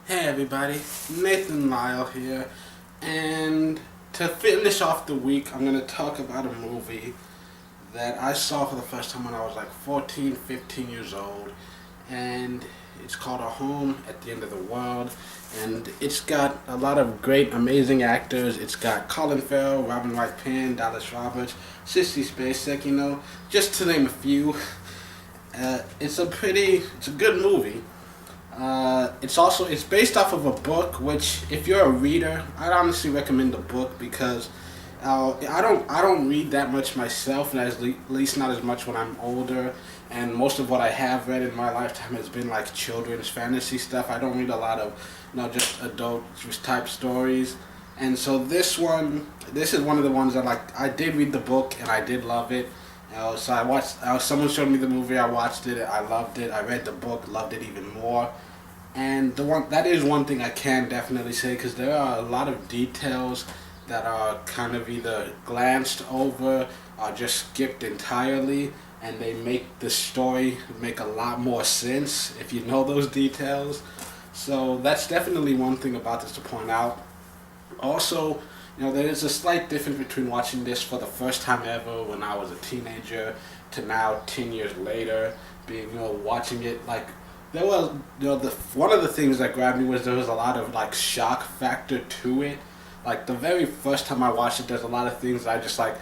Hey everybody, Nathan Lyle here, and to finish off the week, I'm going to talk about a movie that I saw for the first time when I was like 14, 15 years old, and it's called A Home at the End of the World, and it's got a lot of great, amazing actors. It's got Colin Farrell, Robin Wright Penn, Dallas Roberts, Sissy Spacek, just to name a few. It's a good movie. It's based off of a book, which if you're a reader, I'd honestly recommend the book because I don't read that much myself, and at least not as much when I'm older. And most of what I have read in my lifetime has been like children's fantasy stuff. I don't read a lot of just adult type stories. And so this is one of the ones that I did read the book and I did love it. So I watched. Someone showed me the movie. I watched it. I loved it. I read the book. Loved it even more. And that is one thing I can definitely say, because there are a lot of details that are kind of either glanced over or just skipped entirely, and they make the story make a lot more sense if you know those details. So that's definitely one thing about this to point out. Also, there is a slight difference between watching this for the first time ever when I was a teenager to now 10 years later, being watching it like there was one of the things that grabbed me was there was a lot of shock factor to it. Like the very first time I watched it, there's a lot of things I just I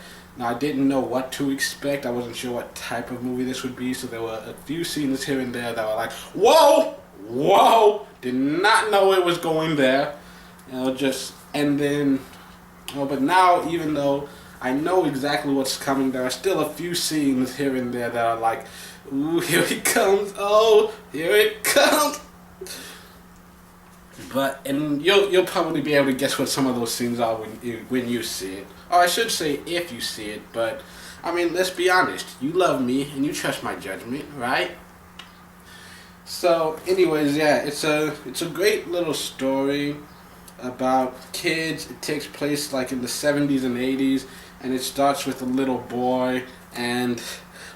didn't know what to expect. I wasn't sure what type of movie this would be, so there were a few scenes here and there that were like, whoa, whoa, did not know it was going there. And then, but now, even though I know exactly what's coming, there are still a few scenes here and there that are like, ooh, here it comes, oh, here it comes. And you'll probably be able to guess what some of those scenes are when you see it. Or I should say if you see it, but I mean, let's be honest. You love me and you trust my judgment, right? So anyways, yeah, it's a great little story about kids. It takes place in the 70s and 80s, and it starts with a little boy, and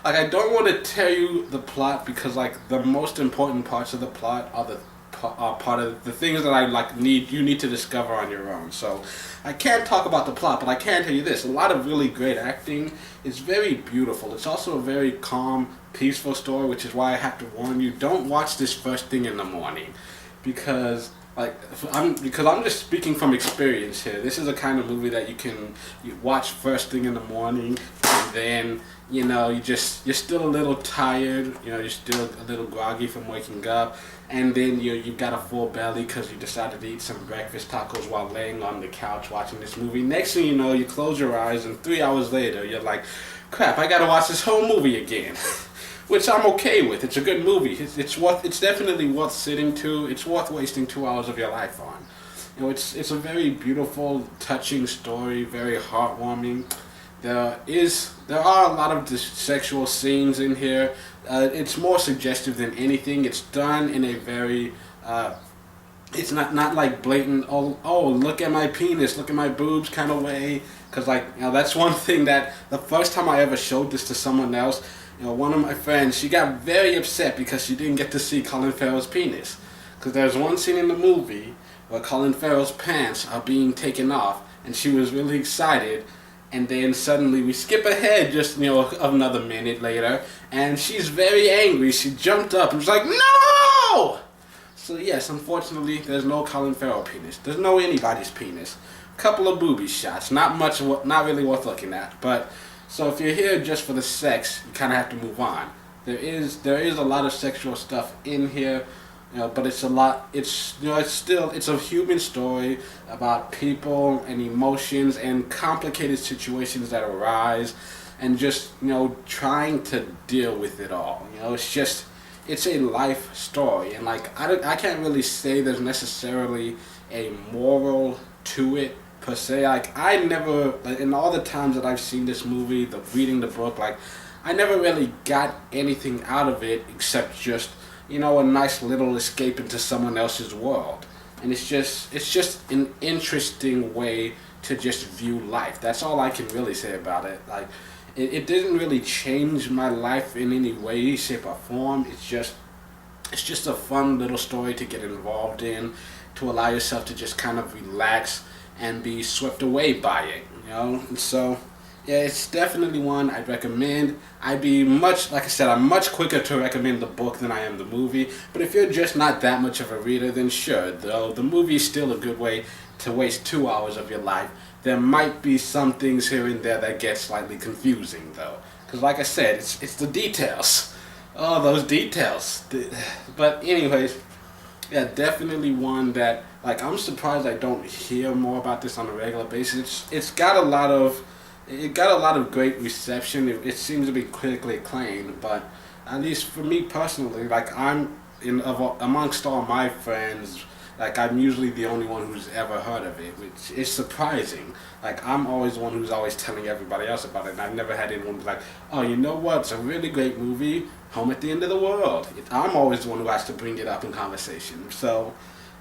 I don't want to tell you the plot because the most important parts of the plot are part of the things that you need to discover on your own. So I can't talk about the plot, but I can tell you this: a lot of really great acting. It's very beautiful. It's also a very calm, peaceful story, which is why I have to warn you: don't watch this first thing in the morning, because I'm just speaking from experience here. This is a kind of movie that you watch first thing in the morning, and then you're still a little tired. You're still a little groggy from waking up, and then you've got a full belly because you decided to eat some breakfast tacos while laying on the couch watching this movie. Next thing you know, you close your eyes, and 3 hours later, you're like, crap, I gotta watch this whole movie again. Which I'm okay with. It's a good movie. It's definitely worth sitting to. It's worth wasting 2 hours of your life on. It's a very beautiful, touching story, very heartwarming. There are a lot of sexual scenes in here. It's more suggestive than anything. It's done in a very it's not like blatant, oh, look at my penis, look at my boobs kind of way. Because that's one thing that the first time I ever showed this to someone else, one of my friends, she got very upset because she didn't get to see Colin Farrell's penis. Because there's one scene in the movie where Colin Farrell's pants are being taken off, and she was really excited. And then suddenly we skip ahead just, another minute later, and she's very angry. She jumped up and was like, no! So yes, unfortunately, there's no Colin Farrell penis. There's no anybody's penis. Couple of booby shots. Not really worth looking at, but... So if you're here just for the sex, you kind of have to move on. There is a lot of sexual stuff in here, but it's it's a human story about people and emotions and complicated situations that arise, and just trying to deal with it all. It's a life story, and I can't really say there's necessarily a moral to it per se. I never, in all the times that I've seen this movie, reading the book, I never really got anything out of it except just a nice little escape into someone else's world. And it's just an interesting way to just view life. That's all I can really say about it. It didn't really change my life in any way, shape, or form. It's just It's just a fun little story to get involved in, to allow yourself to just kind of relax and be swept away by it, you know? And so, yeah, it's definitely one I'd recommend. I'd be much, like I said, I'm much quicker to recommend the book than I am the movie. But if you're just not that much of a reader, then sure, though the movie is still a good way to waste 2 hours of your life. There might be some things here and there that get slightly confusing, though. Because, like I said, it's the details. Oh, those details. But anyways, yeah, definitely one that like I'm surprised I don't hear more about this on a regular basis. It's got a lot of great reception. It seems to be critically acclaimed, but at least for me personally, like amongst all my friends, like I'm usually the only one who's ever heard of it, which is surprising. Like I'm always the one who's always telling everybody else about it, and I've never had anyone be like, "Oh, you know what? It's a really great movie, Home at the End of the World." I'm always the one who has to bring it up in conversation. So,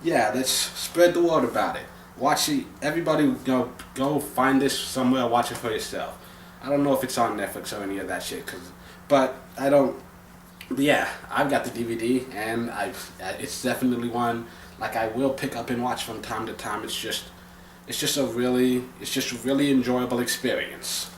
yeah, let's spread the word about it. Watch it. Everybody, go find this somewhere. Watch it for yourself. I don't know if it's on Netflix or any of that shit, but I don't. But yeah, I've got the DVD, and it's definitely one like I will pick up and watch from time to time. It's just a really enjoyable experience.